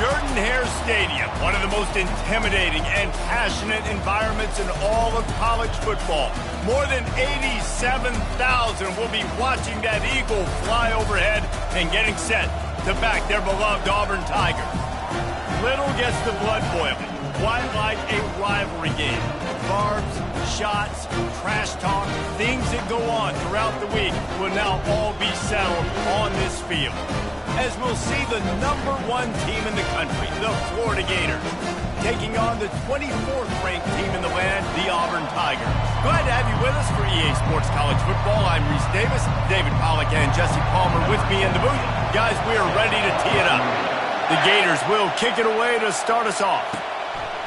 Jordan-Hare Stadium, one of the most intimidating and passionate environments in all of college football. More than 87,000 will be watching that eagle fly overhead and getting set to back their beloved Auburn Tigers. Little gets the blood boiling, quite like a rivalry game. Barbs, shots, trash talk, things that go on throughout the week will now all be settled on this field, as we'll see the #1 team in the country, the Florida Gators, taking on the 24th ranked team in the land, the Auburn Tigers. Glad to have you with us for EA Sports College Football. I'm Reese Davis, David Pollack and Jesse Palmer with me in the booth. Guys, we are ready to tee it up. The Gators will kick it away to start us off.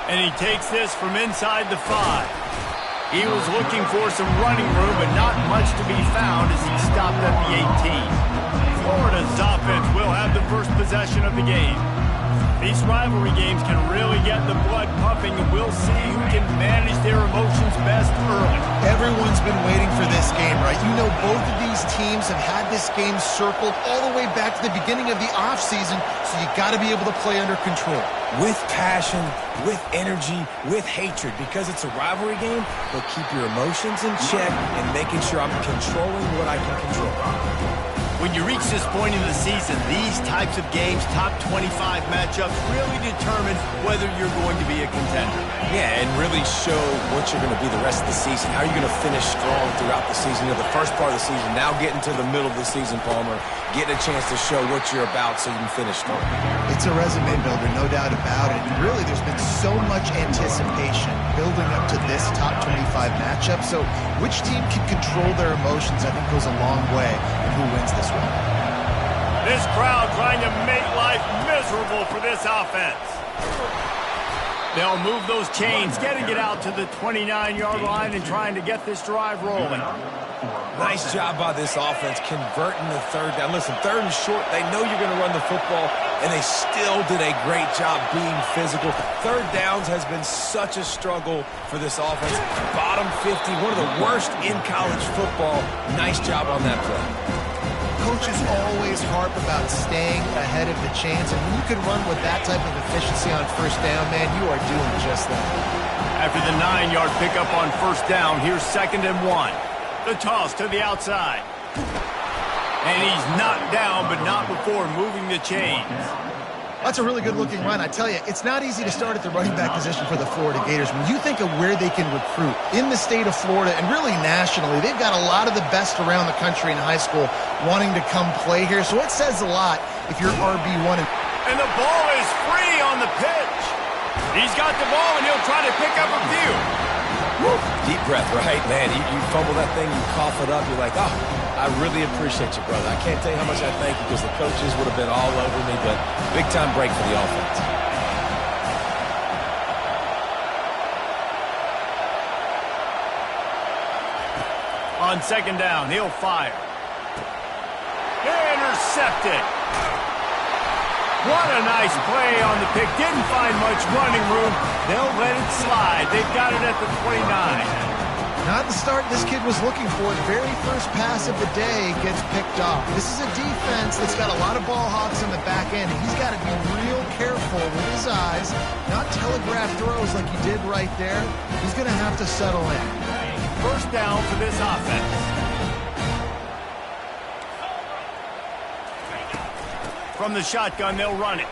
And he takes this from inside the 5. He was looking for some running room, but not much to be found as he stopped at the 18. Florida's offense will have the first possession of the game. These rivalry games can really get the blood pumping, and we'll see who can manage their emotions best early. Everyone's been waiting for this game, right? You know, both of these teams have had this game circled all the way back to the beginning of the offseason, so you got to be able to play under control. With passion, with energy, with hatred, because it's a rivalry game, but keep your emotions in check and making sure I'm controlling what I can control. When you reach this point in the season, these types of games, top 25 matchups, really determine whether you're going to be a contender. Yeah, and really show what you're going to be the rest of the season. How are you going to finish strong throughout the season? You know, the first part of the season, now getting to the middle of the season, Palmer, getting a chance to show what you're about so you can finish strong. It's a resume builder, no doubt about it. And really, there's been so much anticipation building up to this top 25 matchup. So which team can control their emotions, I think, goes a long way in who wins this one. This crowd trying to make life miserable for this offense. They'll move those chains, getting it out to the 29-yard line and trying to get this drive rolling. Nice job by this offense converting the third down. Listen, third and short, they know you're going to run the football, and they still did a great job being physical. Third downs has been such a struggle for this offense. Bottom 50, one of the worst in college football. Nice job on that play. Coaches always harp about staying ahead of the chains, and when you can run with that type of efficiency on first down, man, you are doing just that. After the 9-yard pickup on first down, here's 2nd and 1. The toss to the outside. And he's knocked down, but not before moving the chains. That's a really good-looking run. I tell you, it's not easy to start at the running back position for the Florida Gators. When you think of where they can recruit in the state of Florida and really nationally, they've got a lot of the best around the country in high school wanting to come play here. So it says a lot if you're RB1. And the ball is free on the pitch. He's got the ball, and he'll try to pick up a few. Woo. Deep breath, right? Man, you fumble that thing, you cough it up, you're like, oh, I really appreciate you, brother. I can't tell you how much I thank you because the coaches would have been all over me, but big-time break for the offense. On 2nd down, he'll fire. Intercepted. What a nice play on the pick. Didn't find much running room. They'll let it slide. They've got it at the 29. Not the start this kid was looking for. The very first pass of the day gets picked off. This is a defense that's got a lot of ball hawks on the back end, and he's got to be real careful with his eyes, not telegraph throws like he did right there. He's going to have to settle in. First down for this offense. From the shotgun, they'll run it.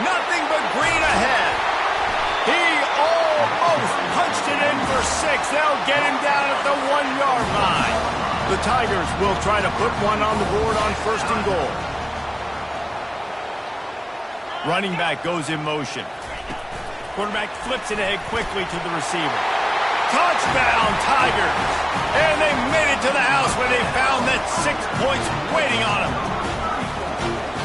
Nothing but green ahead. He almost punched it in for 6. They'll get him down at the 1-yard line. The Tigers will try to put one on the board on 1st and goal. Running back goes in motion. Quarterback flips it ahead quickly to the receiver. Touchdown, Tigers. And they made it to the house where they found that 6 points waiting on them.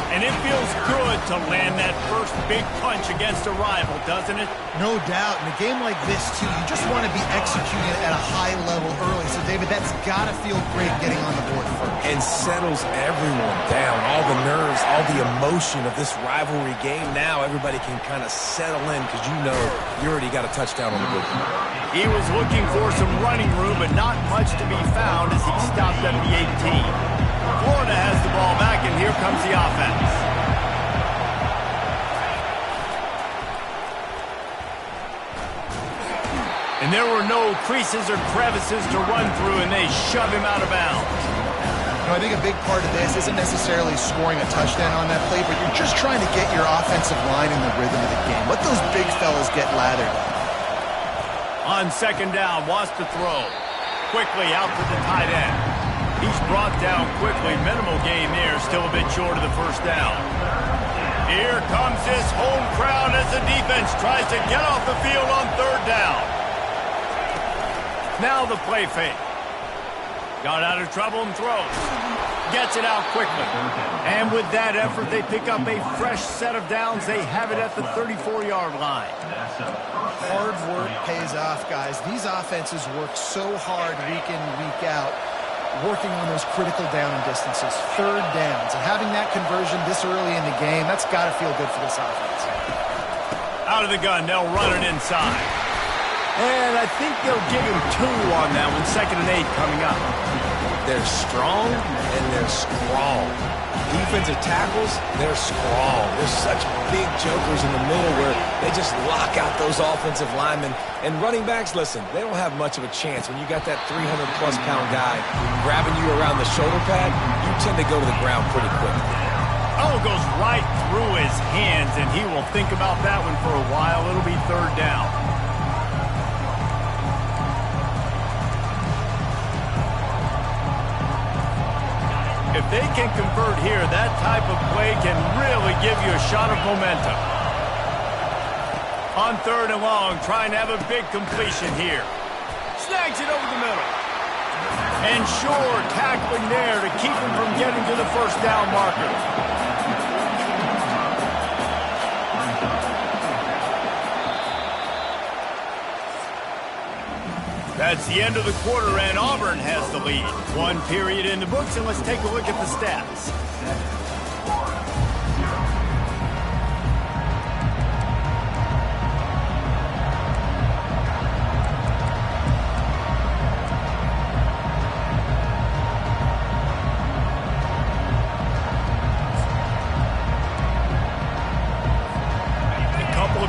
And it feels good to land that first big punch against a rival, doesn't it? No doubt. In a game like this, too, you just want to be executing at a high level early. So, David, that's got to feel great getting on the board first. And settles everyone down. All the nerves, all the emotion of this rivalry game. Now everybody can kind of settle in because you know you already got a touchdown on the board. He was looking for some running room, but not much to be found as he stopped at the 18. Florida has the ball back, and here comes the offense. And there were no creases or crevices to run through, and they shove him out of bounds. I think a big part of this isn't necessarily scoring a touchdown on that play, but you're just trying to get your offensive line in the rhythm of the game. Let those big fellas get lathered up. On second down, wants to throw. Quickly out to the tight end. He's brought down quickly. Minimal gain there, still a bit short of the first down. Here comes this home crowd as the defense tries to get off the field on third down. Now the play fake. Got out of trouble and throws. Gets it out quickly. And with that effort, they pick up a fresh set of downs. They have it at the 34-yard line. Hard work pays off, guys. These offenses work so hard week in, week out, working on those critical down and distances, third downs. And having that conversion this early in the game, that's got to feel good for this offense. Out of the gun, they'll run it inside. And I think they'll give him 2 on that one. 2nd and 8 coming up. They're strong and they're scrawl. Defensive tackles, they're scrawl. They're such big jokers in the middle where they just lock out those offensive linemen. And running backs, listen, they don't have much of a chance. When you got that 300-plus pound guy grabbing you around the shoulder pad, you tend to go to the ground pretty quickly. Oh, goes right through his hands, and he will think about that one for a while. It'll be third down. If they can convert here, that type of play can really give you a shot of momentum. On third and long, trying to have a big completion here. Snags it over the middle. And sure, tackling there to keep him from getting to the first down marker. That's the end of the quarter, and Auburn has the lead. 1 period in the books, and let's take a look at the stats.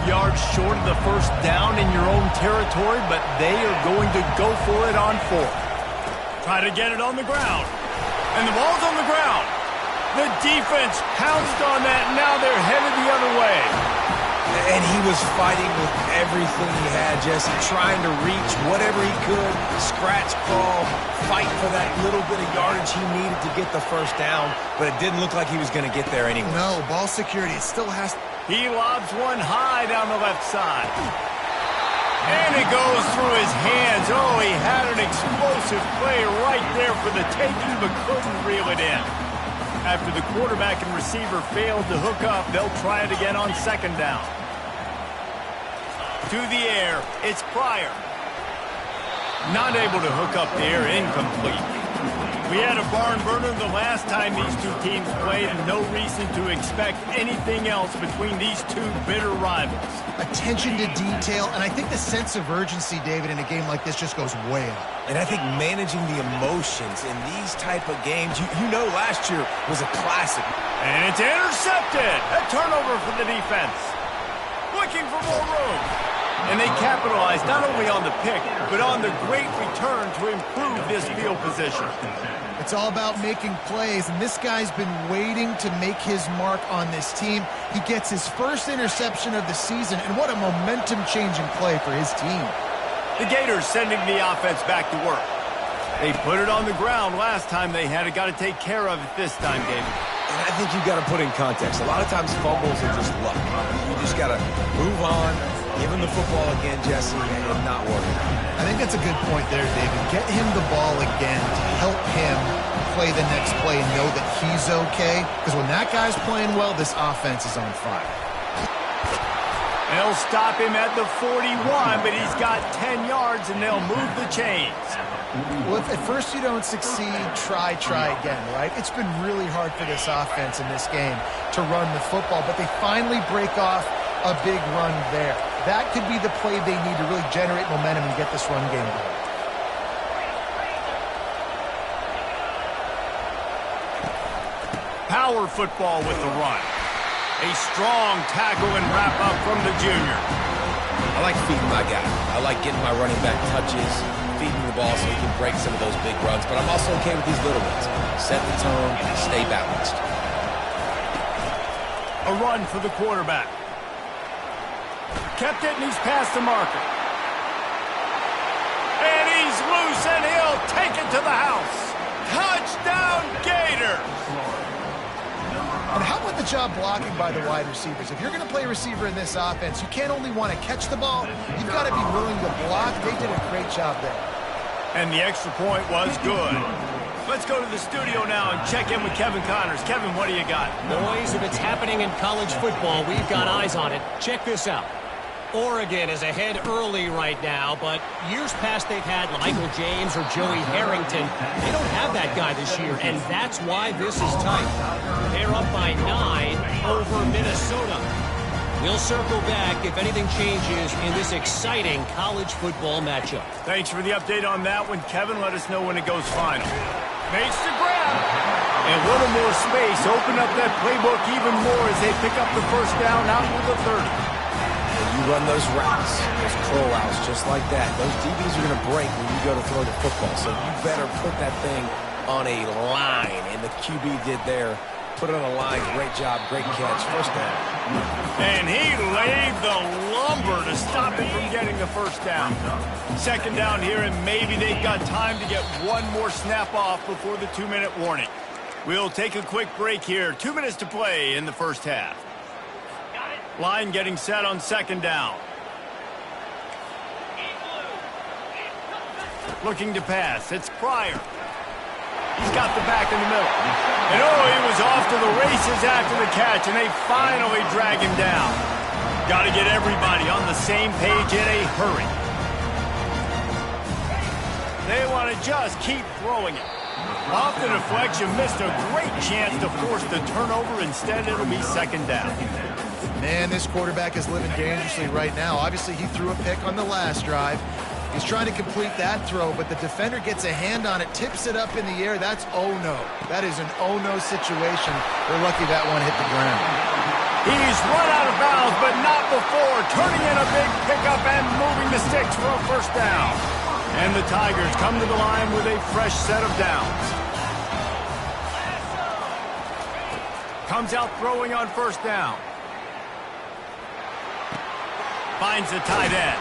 Yards short of the first down in your own territory, but they are going to go for it on 4th. Try to get it on the ground. And the ball's on the ground. The defense pounced on that, and now they're headed the other way. And he was fighting with everything he had, Jesse, trying to reach whatever he could, scratch, crawl, fight for that little bit of yardage he needed to get the first down, but it didn't look like he was going to get there anyway. No, ball security, it still has to... He lobs one high down the left side. And it goes through his hands. Oh, he had an explosive play right there for the taking, but couldn't reel it in. After the quarterback and receiver failed to hook up, they'll try it again on second down. To the air, it's Pryor. Not able to hook up there, incomplete. We had a barn burner the last time these two teams played, and no reason to expect anything else between these two bitter rivals. Attention to detail, and I think the sense of urgency, David, in a game like this just goes way up. And I think managing the emotions in these type of games, you know last year was a classic. And it's intercepted. A turnover for the defense. Looking for more room. And they capitalized not only on the pick, but on the great return to improve this field position. It's all about making plays, and this guy's been waiting to make his mark on this team. He gets his first interception of the season, and what a momentum-changing play for his team. The Gators sending the offense back to work. They put it on the ground last time they had it. Got to take care of it this time, David. And I think you've got to put in context. A lot of times fumbles are just luck. You just got to move on, give him the football again, Jesse, and not worry. I think that's a good point there, David. Get him the ball again to help him play the next play and know that he's okay. Because when that guy's playing well, this offense is on fire. They'll stop him at the 41, but he's got 10 yards, and they'll move the chains. Well, if at first you don't succeed, try again, right? It's been really hard for this offense in this game to run the football, but they finally break off a big run there. That could be the play they need to really generate momentum and get this run game going. Power football with the run. A strong tackle and wrap up from the junior. I like feeding my guy. I like getting my running back touches, feeding the ball so he can break some of those big runs. But I'm also okay with these little ones. Set the tone, stay balanced. A run for the quarterback. Kept it, and he's past the marker. And he's loose, and he'll take it to the house. Touchdown, Gators! And how about the job blocking by the wide receivers? If you're going to play receiver in this offense, you can't only want to catch the ball, you've got to be willing to block. They did a great job there. And the extra point was good. Let's go to the studio now and check in with Kevin Connors. Kevin, what do you got? Boys, if it's happening in college football, we've got eyes on it. Check this out. Oregon is ahead early right now, but years past they've had Michael James or Joey Harrington. They don't have that guy this year, and that's why this is tight. They're up by 9 over Minnesota. We'll circle back if anything changes in this exciting college football matchup. Thanks for the update on that one, Kevin. Let us know when it goes final. Makes the grab. And a little more space. Open up that playbook even more as they pick up the first down out to the 30. You run those routes, those curl routes, just like that. Those DBs are going to break when you go to throw the football. So you better put that thing on a line. And the QB did there. Put it on a line. Great job. Great catch. First down. And he laid the lumber to stop him from getting the first down. Second down here, and maybe they've got time to get one more snap off before the 2-minute warning. We'll take a quick break here. 2 minutes to play in the first half. Line getting set on second down. Looking to pass. It's Pryor. He's got the back in the middle. And oh, he was off to the races after the catch, and they finally drag him down. Got to get everybody on the same page in a hurry. They want to just keep throwing it. Off the deflection, missed a great chance to force the turnover. Instead, it'll be second down. Man, this quarterback is living dangerously right now. Obviously, he threw a pick on the last drive. He's trying to complete that throw, but the defender gets a hand on it, tips it up in the air. That's oh-no. That is an oh-no situation. We're lucky that one hit the ground. He's run out of bounds, but not before. Turning in a big pickup and moving the sticks for a first down. And the Tigers come to the line with a fresh set of downs. Comes out throwing on first down. Finds the tight end.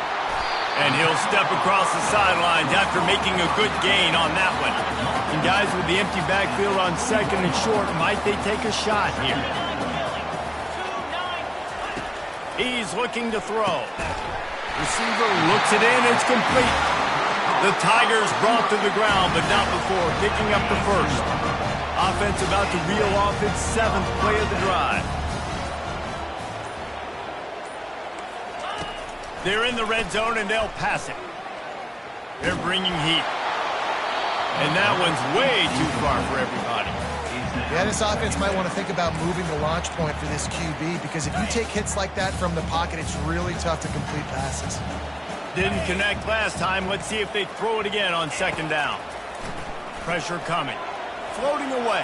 And he'll step across the sidelines after making a good gain on that one. And guys with the empty backfield on second and short, might they take a shot here? He's looking to throw. Receiver looks it in, it's complete. The Tigers brought to the ground, but not before picking up the first. Offense about to reel off its 7th play of the drive. They're in the red zone, and they'll pass it. They're bringing heat. And that one's way too far for everybody. Yeah, this offense might want to think about moving the launch point for this QB, because if you take hits like that from the pocket, it's really tough to complete passes. Didn't connect last time. Let's see if they throw it again on second down. Pressure coming. Floating away.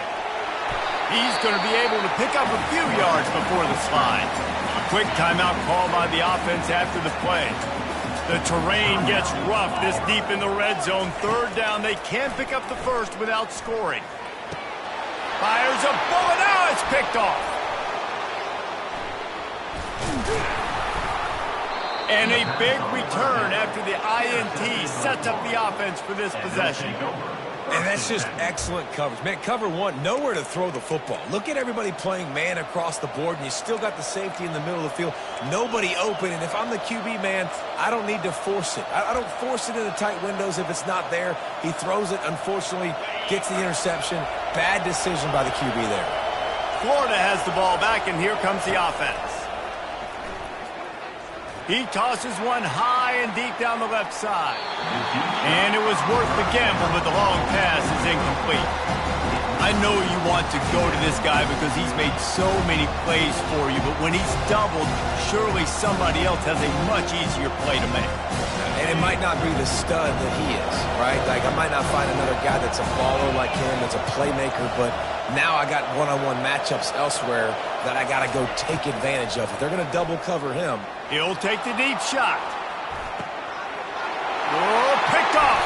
He's going to be able to pick up a few yards before the slide. Quick timeout call by the offense after the play. The terrain gets rough this deep in the red zone. Third down, they can't pick up the first without scoring. Fires a bullet. Now it's picked off. And a big return after the INT sets up the offense for this possession. And that's just excellent coverage. Man, cover one, nowhere to throw the football. Look at everybody playing man across the board, and you still got the safety in the middle of the field. Nobody open, and if I'm the QB, man, I don't need to force it. I don't force it in the tight windows if it's not there. He throws it, unfortunately, gets the interception. Bad decision by the QB there. Florida has the ball back, and here comes the offense. He tosses one high and deep down the left side. And it was worth the gamble, but the long pass is incomplete. I know you want to go to this guy because he's made so many plays for you, but when he's doubled, surely somebody else has a much easier play to make. And it might not be the stud that he is, right? Like, I might not find another guy that's a baller like him, that's a playmaker, but now I got one-on-one matchups elsewhere that I got to go take advantage of. If they're going to double cover him, he'll take the deep shot. Oh, picked off.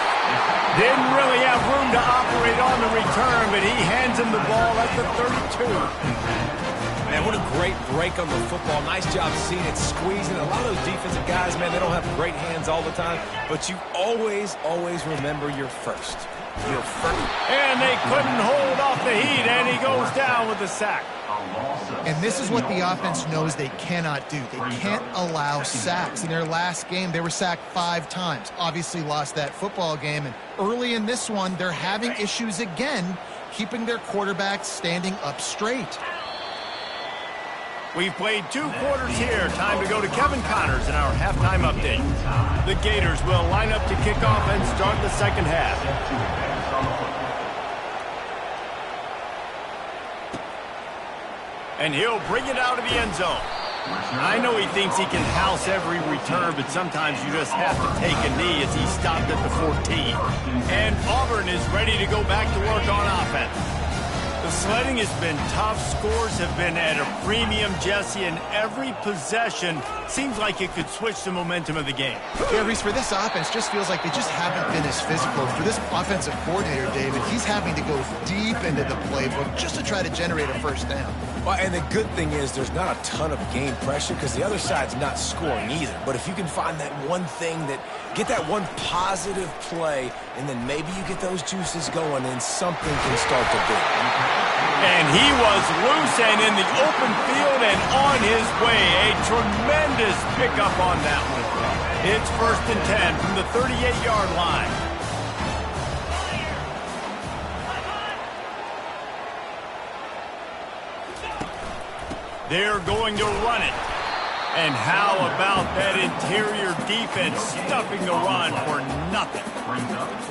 Didn't really have room to operate on the return, but he hands him the ball at the 32. Man, what a great break on the football. Nice job seeing it, squeezing. A lot of those defensive guys, man, they don't have great hands all the time, but you always remember your first. Your first. And they couldn't hold off the heat, and he goes down with the sack. And this is what the offense knows they cannot do. They can't allow sacks. In their last game, they were sacked 5 times. Obviously lost that football game. And early in this one, they're having issues again, keeping their quarterback standing up straight. We've played 2 quarters here. Time to go to Kevin Connors in our halftime update. The Gators will line up to kick off and start the second half. And he'll bring it out of the end zone. I know he thinks he can house every return, but sometimes you just have to take a knee as he stopped at the 14. And Auburn is ready to go back to work on offense. The sledding has been tough. Scores have been at a premium, Jesse, and every possession seems like it could switch the momentum of the game. Yeah, Reese, for this offense, just feels like they just haven't been as physical. For this offensive coordinator, David, he's having to go deep into the playbook just to try to generate a first down. Well, and the good thing is there's not a ton of game pressure because the other side's not scoring either. But if you can find that one thing get that one positive play, and then maybe you get those juices going and something can start to build. And he was loose and in the open field and on his way. A tremendous pickup on that one. It's 1st and 10 from the 38-yard line. They're going to run it. And how about that interior defense stuffing the run for nothing?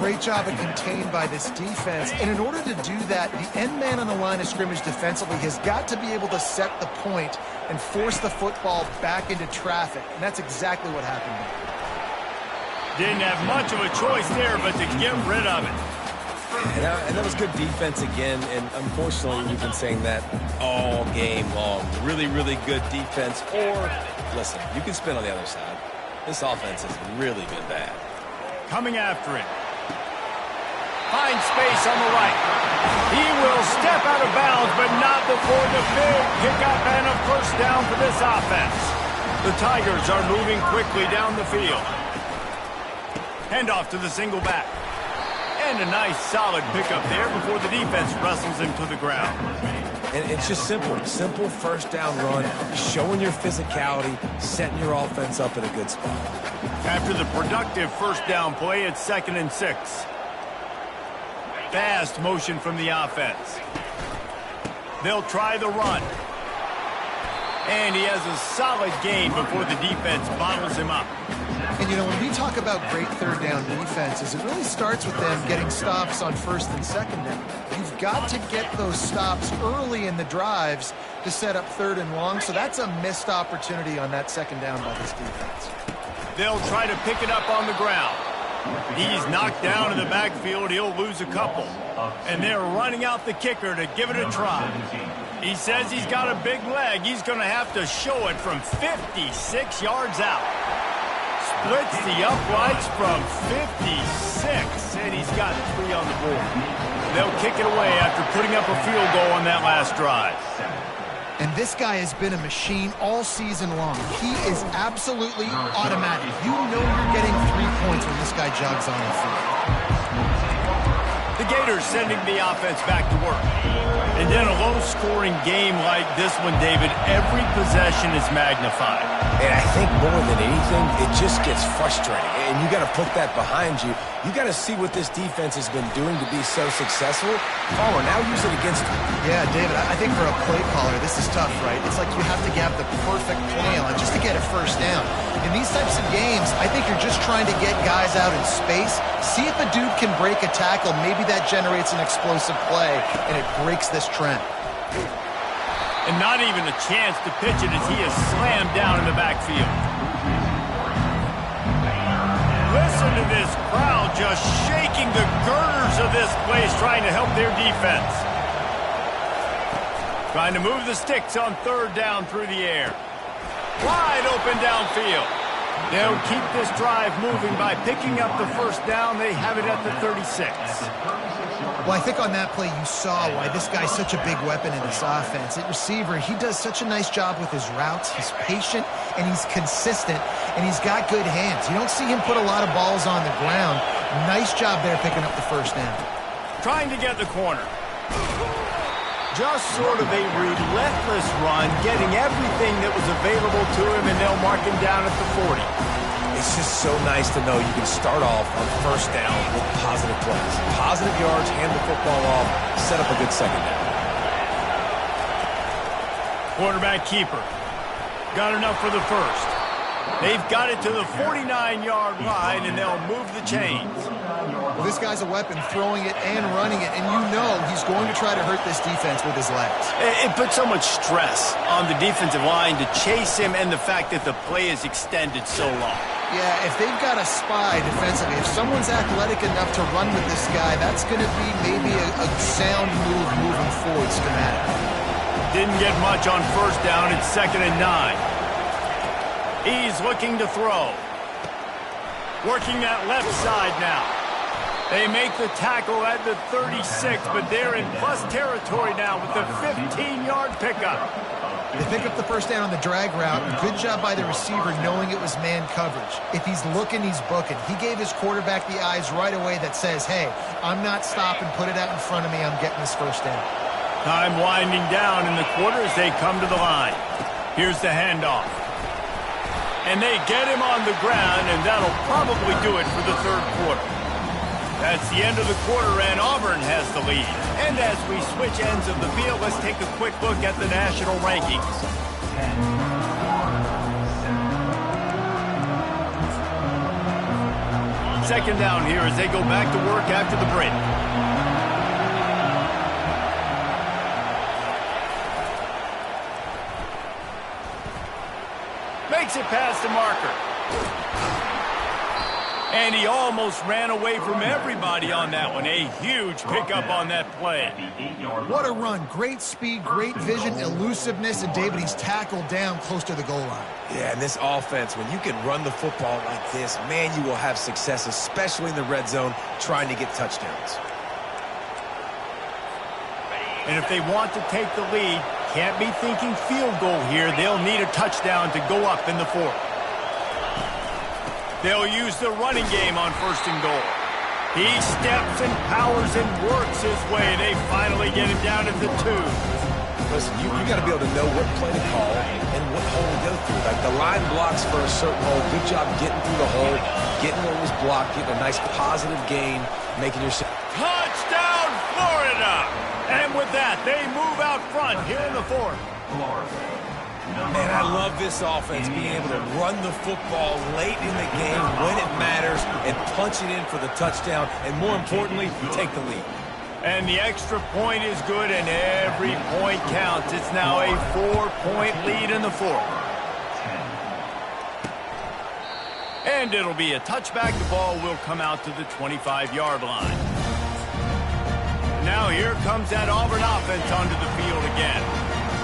Great job of contained by this defense. And in order to do that, the end man on the line of scrimmage defensively has got to be able to set the point and force the football back into traffic. And that's exactly what happened there. Didn't have much of a choice there, but to get rid of it. And that was good defense again, and unfortunately we've been saying that all game long. Really good defense, or, listen, you can spin on the other side. This offense has really been bad. Coming after him. Finds space on the right. He will step out of bounds, but not before the big pickup and a first down for this offense. The Tigers are moving quickly down the field. Handoff to the single back. And a nice, solid pickup there before the defense wrestles him to the ground. And it's just simple. Simple first down run, showing your physicality, setting your offense up in a good spot. After the productive first down play, it's 2nd and 6. Fast motion from the offense. They'll try the run. And he has a solid gain before the defense bottles him up. And, you know, when we talk about great third down defenses, it really starts with them getting stops on 1st and 2nd down. You've got to get those stops early in the drives to set up 3rd and long, so that's a missed opportunity on that 2nd down by this defense. They'll try to pick it up on the ground. He's knocked down in the backfield. He'll lose a couple. And they're running out the kicker to give it a try. He says he's got a big leg. He's going to have to show it from 56 yards out. Splits the uprights from 56, and he's got 3 on the board. They'll kick it away after putting up a field goal on that last drive. And this guy has been a machine all season long. He is absolutely automatic. You know you're getting 3 points when this guy jogs on the field. The Gators sending the offense back to work. And in a low-scoring game like this one, David, every possession is magnified. And I think more than anything, it just gets frustrating. And you got to put that behind you. You got to see what this defense has been doing to be so successful. Caller, now use it against them. Yeah, David, I think for a play caller, this is tough, right? It's like you have to have the perfect play on just to get a first down. In these types of games, I think you're just trying to get guys out in space, see if a dude can break a tackle. Maybe that generates an explosive play, and it breaks this trend. And not even a chance to pitch it as he is slammed down in the backfield. Listen to this crowd just shaking the girders of this place, trying to help their defense. Trying to move the sticks on 3rd down through the air. Wide open downfield. They'll keep this drive moving by picking up the first down. They have it at the 36. Well, I think on that play you saw why this guy's such a big weapon in this offense. At receiver, he does such a nice job with his routes. He's patient, and he's consistent, and he's got good hands. You don't see him put a lot of balls on the ground. Nice job there picking up the first down. Trying to get the corner. Just sort of a relentless run, getting everything that was available to him, and they'll mark him down at the 40. It's just so nice to know you can start off on first down with positive plays. Positive yards, hand the football off, set up a good second down. Quarterback keeper. Got enough for the first. They've got it to the 49-yard line, and they'll move the chains. Well, this guy's a weapon, throwing it and running it, and you know he's going to try to hurt this defense with his legs. It puts so much stress on the defensive line to chase him, and the fact that the play is extended so long. Yeah, if they've got a spy defensively, if someone's athletic enough to run with this guy, that's going to be maybe a sound move moving forward schematic. Didn't get much on first down. It's 2nd and 9. He's looking to throw. Working that left side now. They make the tackle at the 36, but they're in plus territory now with the 15-yard pickup. They pick up the first down on the drag route. Good job by the receiver knowing it was man coverage. If he's looking, he's booking. He gave his quarterback the eyes right away that says, hey, I'm not stopping. Put it out in front of me. I'm getting this first down. Time winding down in the quarter as they come to the line. Here's the handoff. And they get him on the ground, and that'll probably do it for the third quarter. That's the end of the quarter, and Auburn has the lead. And as we switch ends of the field, let's take a quick look at the national rankings. Second down here as they go back to work after the break. Makes it past the marker. And he almost ran away from everybody on that one. A huge pickup on that play. What a run. Great speed, great vision, elusiveness, and David, he's tackled down close to the goal line. Yeah, and this offense, when you can run the football like this, man, you will have success, especially in the red zone, trying to get touchdowns. And if they want to take the lead, can't be thinking field goal here. They'll need a touchdown to go up in the fourth. They'll use the running game on first and goal. He steps and powers and works his way. They finally get him down at the 2. Listen, you got to be able to know what play to call and what hole to go through. Like the line blocks for a certain hole. Good job getting through the hole, getting what was blocked, getting a nice positive gain, making your... Touchdown, Florida! And with that, they move out front here in the fourth. Man, I love this offense, being able to run the football late in the game when it matters and punch it in for the touchdown, and more importantly, take the lead. And the extra point is good, and every point counts. It's now a 4-point lead in the fourth. And it'll be a touchback. The ball will come out to the 25-yard line. Now here comes that Auburn offense onto the field again.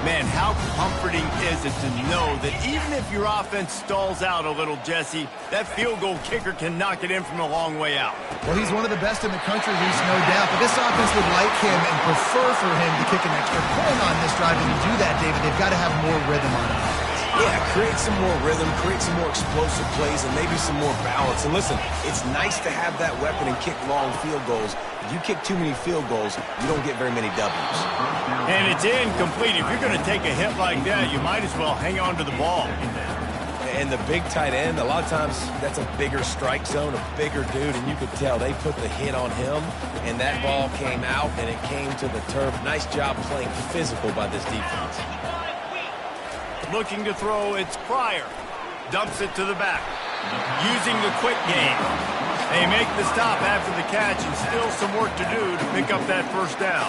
Man, how comforting is it to know that even if your offense stalls out a little, Jesse, that field goal kicker can knock it in from a long way out. Well, he's one of the best in the country, Reese, no doubt. But this offense would like him and prefer for him to kick an extra point on this drive. And to do that, David, they've got to have more rhythm on it. Yeah, create some more rhythm, create some more explosive plays, and maybe some more balance. And listen, it's nice to have that weapon and kick long field goals. If you kick too many field goals, you don't get very many W's. And it's incomplete. If you're going to take a hit like that, you might as well hang on to the ball. And the big tight end, a lot of times that's a bigger strike zone, a bigger dude, and you could tell they put the hit on him, and that ball came out, and it came to the turf. Nice job playing physical by this defense. Looking to throw, it's Pryor. Dumps it to the back. Using the quick game. They make the stop after the catch, and still some work to do to pick up that first down.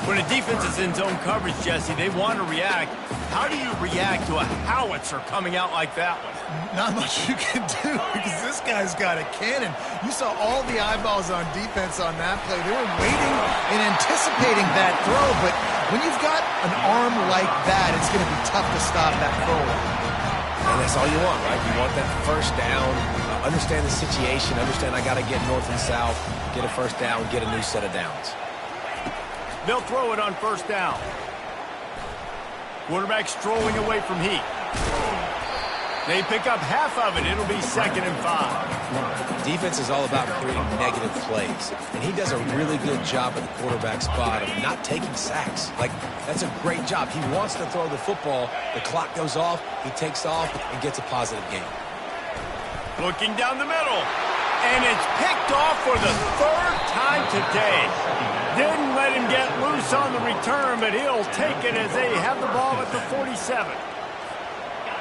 When a defense is in zone coverage, Jesse, they want to react. How do you react to a howitzer coming out like that one? Not much you can do because this guy's got a cannon. You saw all the eyeballs on defense on that play. They were waiting and anticipating that throw, but when you've got an arm like that, it's going to be tough to stop that throw. And that's all you want, right? You want that first down, understand the situation, understand I got to get north and south, get a first down, get a new set of downs. They'll throw it on first down. Quarterback strolling away from heat. They pick up half of it. It'll be 2nd and 5. Defense is all about creating negative plays, and he does a really good job at the quarterback spot of not taking sacks. Like, that's a great job. He wants to throw the football. The clock goes off, he takes off, and gets a positive gain. Looking down the middle, and it's picked off for the 3rd time today. Didn't let him get loose on the return, but he'll take it as they have the ball at the 47.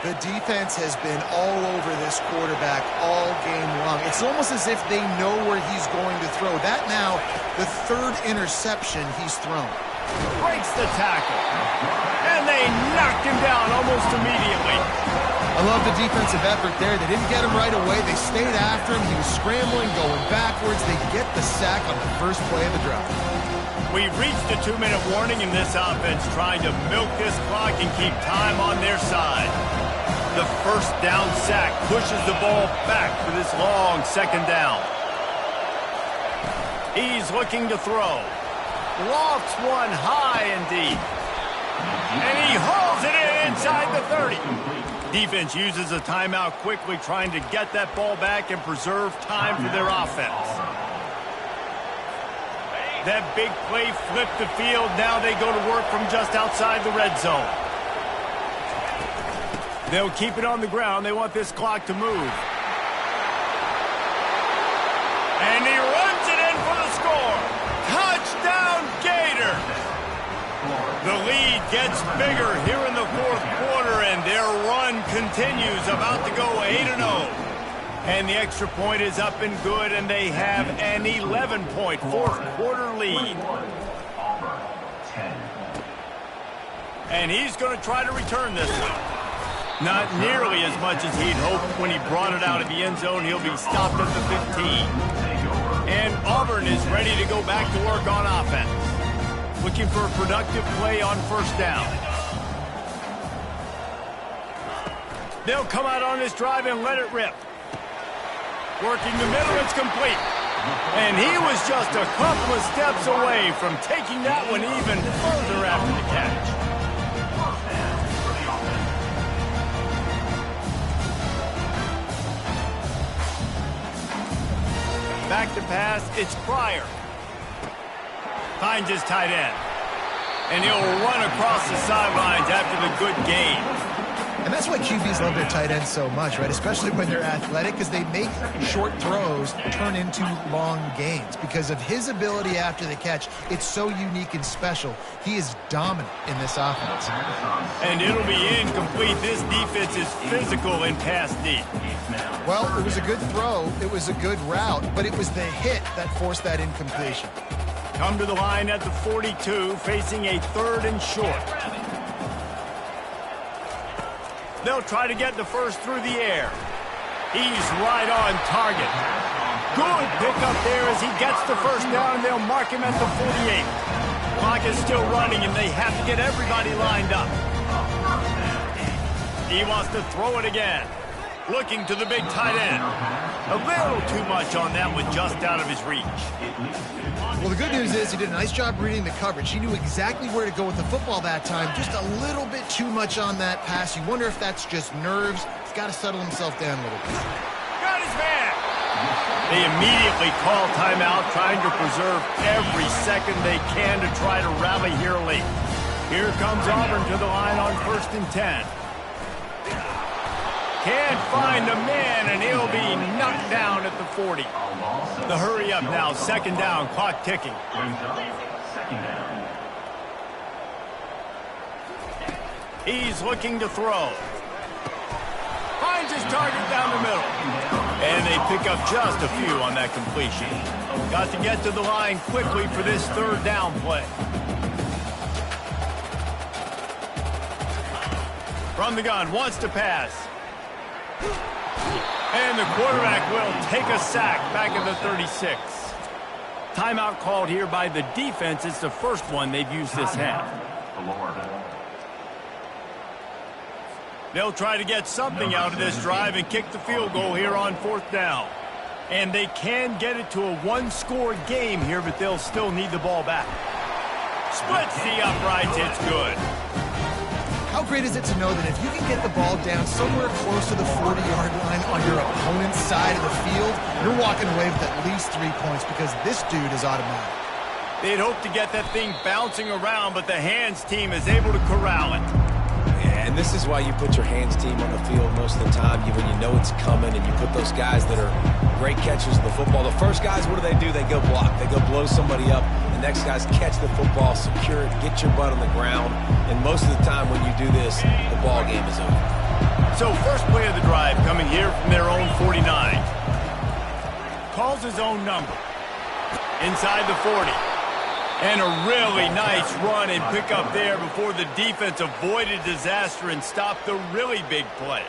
The defense has been all over this quarterback all game long. It's almost as if they know where he's going to throw. That now, the 3rd interception he's thrown. Breaks the tackle. And they knocked him down almost immediately. I love the defensive effort there. They didn't get him right away. They stayed after him. He was scrambling, going backwards. They get the sack on the first play of the drive. We've reached the 2-minute warning in this offense, trying to milk this clock and keep time on their side. The first down sack pushes the ball back for this long 2nd down. He's looking to throw. Lofts one high and deep. And he hauls it in inside the 30. Defense uses a timeout quickly, trying to get that ball back and preserve time for their offense. That big play flipped the field. Now they go to work from just outside the red zone. They'll keep it on the ground. They want this clock to move. And he runs it in for the score. Touchdown, Gators! The lead gets bigger here in the 4th quarter, and their run continues, about to go 8-0. And the extra point is up and good, and they have an 11-point 4th quarter lead. And he's going to try to return this one. Not nearly as much as he'd hoped when he brought it out of the end zone. He'll be stopped at the 15. And Auburn is ready to go back to work on offense. Looking for a productive play on first down. They'll come out on this drive and let it rip. Working the middle, it's complete. And he was just a couple of steps away from taking that one even further after the catch. Back to pass, it's Pryor. Finds his tight end. And he'll run across the sidelines after the good gain. And that's why QBs love their tight ends so much, right? Especially when they're athletic, because they make short throws turn into long gains. Because of his ability after the catch, it's so unique and special. He is dominant in this offense. And it'll be incomplete. This defense is physical in pass deep. Well, it was a good throw. It was a good route, but it was the hit that forced that incompletion. Come to the line at the 42, facing a 3rd and short. They'll try to get the first through the air. He's right on target. Good pickup there as he gets the first down, and they'll mark him at the 48. Clock is still running, and they have to get everybody lined up. He wants to throw it again. Looking to the big tight end. A little too much on that one, just out of his reach. Well, the good news is he did a nice job reading the coverage. He knew exactly where to go with the football that time. Just a little bit too much on that pass. You wonder if that's just nerves. He's got to settle himself down a little bit. Got his man! They immediately call timeout, trying to preserve every second they can to try to rally here late. Here comes Auburn to the line on 1st and 10. Can't find a man, and he'll be knocked down at the 40. The hurry up now, 2nd down, clock ticking. He's looking to throw. Finds his target down the middle. And they pick up just a few on that completion. Got to get to the line quickly for this 3rd down play. From the gun, wants to pass. And the quarterback will take a sack back at the 36. Timeout called here by the defense. It's the first one they've used this half. They'll try to get something out of this drive and kick the field goal here on 4th down. And they can get it to a one-score game here, but they'll still need the ball back. Splits the uprights. It's good. How great is it to know that if you can get the ball down somewhere close to the 40-yard line on your opponent's side of the field, you're walking away with at least 3 points because this dude is automatic. They'd hope to get that thing bouncing around, but the hands team is able to corral it. Yeah, and this is why you put your hands team on the field most of the time when you know it's coming, and you put those guys that are great catchers of the football. The first guys, what do? They go block. They go blow somebody up. The next guys catch the football, secure it, get your butt on the ground. And most of the time when you do this, the ball game is over. So first play of the drive coming here from their own 49. Calls his own number. Inside the 40. And a really nice run and pick up there before the defense avoided disaster and stopped the really big play.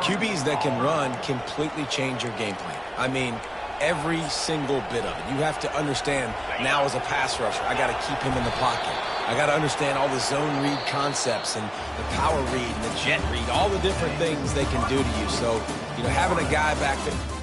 QBs that can run completely change your game plan. I mean, every single bit of it. You have to understand now as a pass rusher, I got to keep him in the pocket. I got to understand all the zone read concepts and the power read and the jet read, all the different things they can do to you. So, having a guy back there.